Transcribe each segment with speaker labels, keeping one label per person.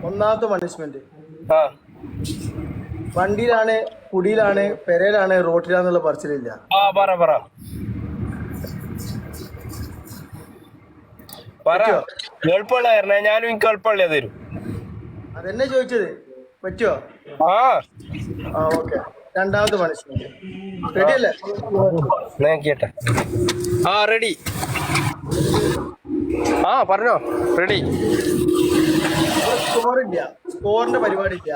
Speaker 1: ഒന്നാമത്തെ പണിഷ്മെന്റ്
Speaker 2: ആ
Speaker 1: വണ്ടിയിലാണ്, കുടിയിലാണ്, പെരയിലാണ്, റോട്ടിലാന്നുള്ള പറച്ചിലില്ല.
Speaker 2: ആ പറ പറ പറ.
Speaker 1: പറ്റുമോ?
Speaker 2: എളുപ്പമുള്ളായിരുന്നേ, ഞാനും എനിക്ക് എളുപ്പമുള്ള തരും.
Speaker 1: അതെന്നെ ചോദിച്ചത്. പറ്റുമോ?
Speaker 2: ആ
Speaker 1: ഓക്കെ. രണ്ടാമത്തെ പണിഷ്മെന്റ് റെഡി അല്ലേ?
Speaker 2: കേട്ടെ. ആ റെഡി. ആ പറഞ്ഞോ. റെഡി.
Speaker 1: സ്കോറില്ല, സ്കോറിന്റെ പരിപാടി ഇല്ല.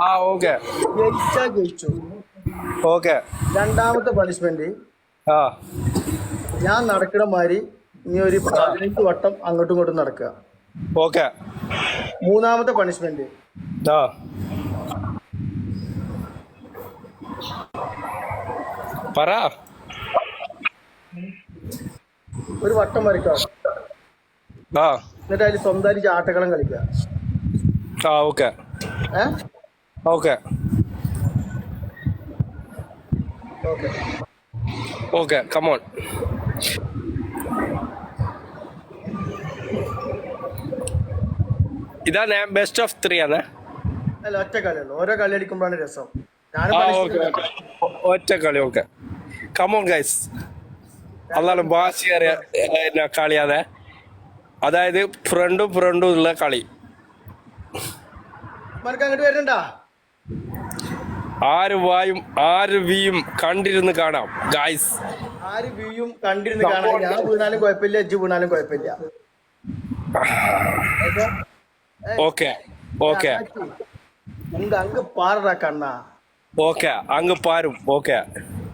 Speaker 2: ആ ഓക്കെ.
Speaker 1: ജയിച്ചാ ജയിച്ചു.
Speaker 2: ഓക്കെ.
Speaker 1: രണ്ടാമത്തെ പണിഷ്മെന്റ്,
Speaker 2: ആ
Speaker 1: ഞാൻ നടക്കണ മാതിരി ഇനി ഒരു 15 വട്ടം അങ്ങോട്ടും ഇങ്ങോട്ടും നടക്കുക.
Speaker 2: ഓക്കെ.
Speaker 1: മൂന്നാമത്തെ പണിഷ്മെന്റ്,
Speaker 2: ആ പറ.
Speaker 1: ഒരു വട്ടം വരയ്ക്കുക.
Speaker 2: ആ
Speaker 1: എന്നിട്ട് അതിൽ സ്വന്തമായിട്ട് ചാട്ടക്കളം കളിക്കുക.
Speaker 2: ആ okay. Okay
Speaker 1: okay
Speaker 2: okay. Come on. ഇതാണ് ബെസ്റ്റ് ഓഫ് 3 ആണ്.
Speaker 1: അല്ല, ഒറ്റ കളിയുള്ളൂ. ഓരോ കളി അടിക്കുമ്പോഴാണ് രസം.
Speaker 2: ഒറ്റ കളി. ഓക്കെ. Come on guys. അതാണ് ഭാഷയേറിയ കളിയാതെ, അതായത് ഫ്രണ്ടും ഉള്ള കളി.
Speaker 1: അങ്ങോട്ട് വരുന്നുണ്ടാ?
Speaker 2: ആര് വായും ആര് വീയും കണ്ടിരുന്ന് കാണാം ഗൈസ്.
Speaker 1: ആര് വ്യൂയും കണ്ടിരുന്ന് കാണാം. ഞാൻ വീണാലും കുഴപ്പമില്ല, എജ്ജ് വീണാലും കുഴപ്പമില്ല.
Speaker 2: ഓക്കെ ഓക്കെ
Speaker 1: അങ്ങ് പാറടാ കണ്ണാ.
Speaker 2: ഓക്കെ അങ്ങ് പാരും. ഓക്കെ.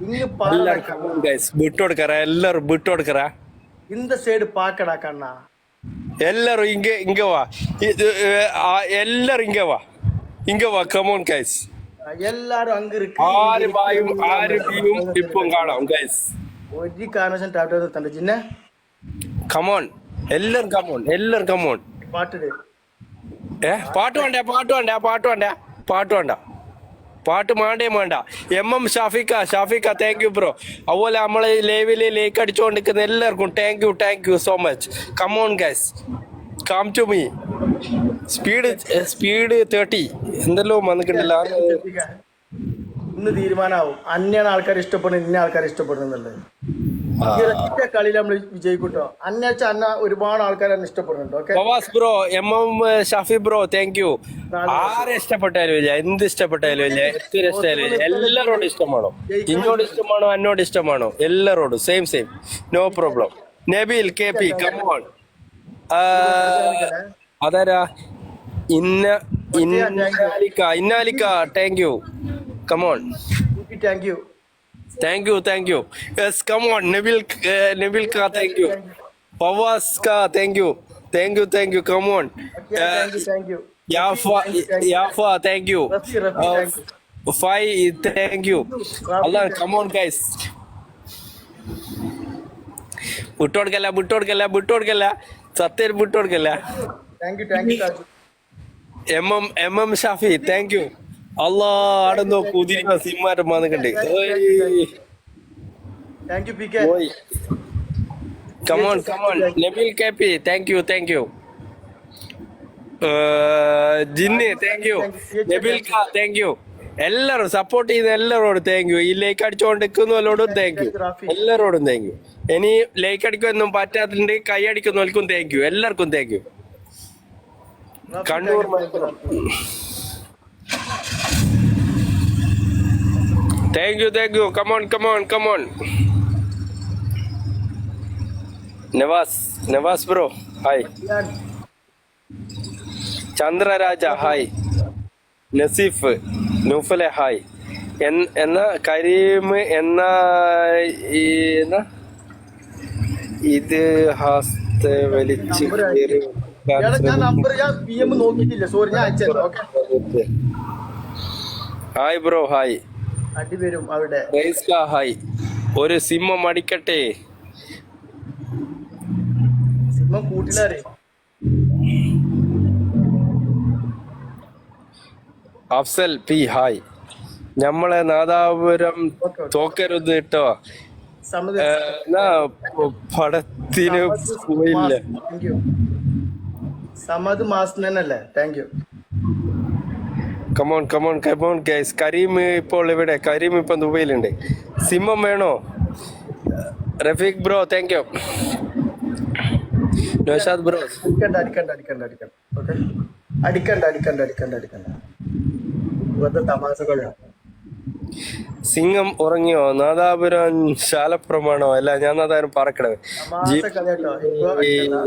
Speaker 1: ഇങ്ങ് പാറടാ കണ്ണാ.
Speaker 2: ഗൈസ് വിട്ടുകൊടുക്കറ, എല്ലാരും വിട്ടുകൊടുക്കറ.
Speaker 1: இந்த സൈഡ് പാക്കടാ കണ്ണാ.
Speaker 2: എല്ലാരും ഇങ്ങ വാ. എല്ലാരും ഇങ്ങ വാ. Come on guys.
Speaker 1: എല്ലാരും അങ്ങ് ഇருக்கு.
Speaker 2: ആര് വായും ആര് വീയും ഇപ്പം കാണാം ഗൈസ്.
Speaker 1: ഒരു കാരണവശാലും ടാറ്റ നിർത്തണ്ട ജിന്നെ.
Speaker 2: കമോൺ എല്ലാരും കമോൺ. എല്ലാരും കമോൺ.
Speaker 1: പാട്ടിട്.
Speaker 2: പാട്ട് വേണ്ട. പാട്ട് വേണ്ട. MM ഷാഫിക്ക താങ്ക് യു ബ്രോ. അതുപോലെ നമ്മളെ ലൈവില് ലേക്ക് അടിച്ചുകൊണ്ടിരിക്കുന്ന എല്ലാവർക്കും thank you so much. Come on guys, come to me. Speed 30 എന്തെല്ലോ വന്നിട്ടുണ്ടല്ലോ.
Speaker 1: ഇന്ന് തീരുമാനമാവും അന്യാണ് ആൾക്കാർ ഇഷ്ടപ്പെടുന്നത്, ഇന്ന ആൾക്കാർ ഇഷ്ടപ്പെടുന്നുള്ളത്. ഈ ഒറ്റ കളിയിൽ നമ്മൾ വിജയിക്കൂട്ടോ. അന്യച്ച അന്ന ഒരുപാട് ആൾക്കാർ എന്നെ ഇഷ്ടപ്പെടുന്നുണ്ട്. Okay
Speaker 2: bro, MM Shafi bro thank U. ആരെ ഇഷ്ടപ്പെട്ടാലും ഇല്ല, എന്ത് ഇഷ്ടപ്പെട്ടാലും ഇല്ല, എത്ര ഇഷ്ടമായാലും ഇല്ല, എല്ലാരോടും ഇഷ്ടമാണോ. ഇങ്ങോട്ട് ഇഷ്ടമാണോ, എന്നോട് ഇഷ്ടമാണോ, എല്ലാരോടും same no problem. Nabeel KP come on. അതാരാ? ഇന്നാലിക്ക thank you. Come on. Thank you. Yes come on. Nabil thank you. Fawaz thank you. Come on. Yafa thank you. ഫൈ thank you. അല്ലാ കമോൺ ഗൈസ്. വിട്ടോടുക്കല്ല സത്യം വിട്ടോടുക്കല്ല. MM Shafi thank you. അല്ലാ അവിടെ നോക്കൂ, ഉദിരിക്കുന്ന സിംമാറ്റം വന്നിട്ടുണ്ട്. Come on. Nabeel KP thank you. ജിന്ന് thank you. Nabeel thank you. എല്ലാരും സപ്പോർട്ട് ചെയ്ത എല്ലാരോടും താങ്ക് യു. ഈ ലൈക്ക് അടിച്ചുകൊണ്ടിരിക്കുന്നവരോടും താങ്ക് യു. എല്ലാരോടും താങ്ക് യു. ഇനി ലൈക്ക് അടിക്കൊന്നും പറ്റാത്തതിന്റെ കൈ അടിക്കുന്നവർക്കും താങ്ക് യു. എല്ലാവർക്കും thank you. Kannur thank you. Come on. Navas bro hi. Chandraraja hi. Naseef നൂഫലെ ഹായ്. എന്ന കരീം എന്ന ഇത് ഹാസ്ത വലിച്ച് ഹായ് ബ്രോ ഹായ്. ഹായ്. ഒരു സിംഹം അടിക്കട്ടെ. Afsal P hi. നമ്മളെ നാദാപുരം തോക്കരുത് കേട്ടോ. പടത്തിന് പോയില്ല.
Speaker 1: സമദ് മാസ്നല്ലേ. Thank you.
Speaker 2: Come on guys. Kareem ഇപ്പോൾ ഇവിടെ, കരീം ഇപ്പം ദുബൈയിലുണ്ട്. സിംഹം വേണോ? Rafeeq bro thank you. Naushad bro
Speaker 1: അടിക്കണ്ട ഓക്കെ. അടിക്കണ്ട വെറുതെ തമാശകളാണ്.
Speaker 2: സിംഗം ഉറങ്ങിയോ? നാദാപുരം ശാലപ്രമാണോ? അല്ല, ഞാൻ നാദാപുരം പറക്കടവ്.
Speaker 1: തമാശ കളിയാട്ടോ ഇപ്പൊ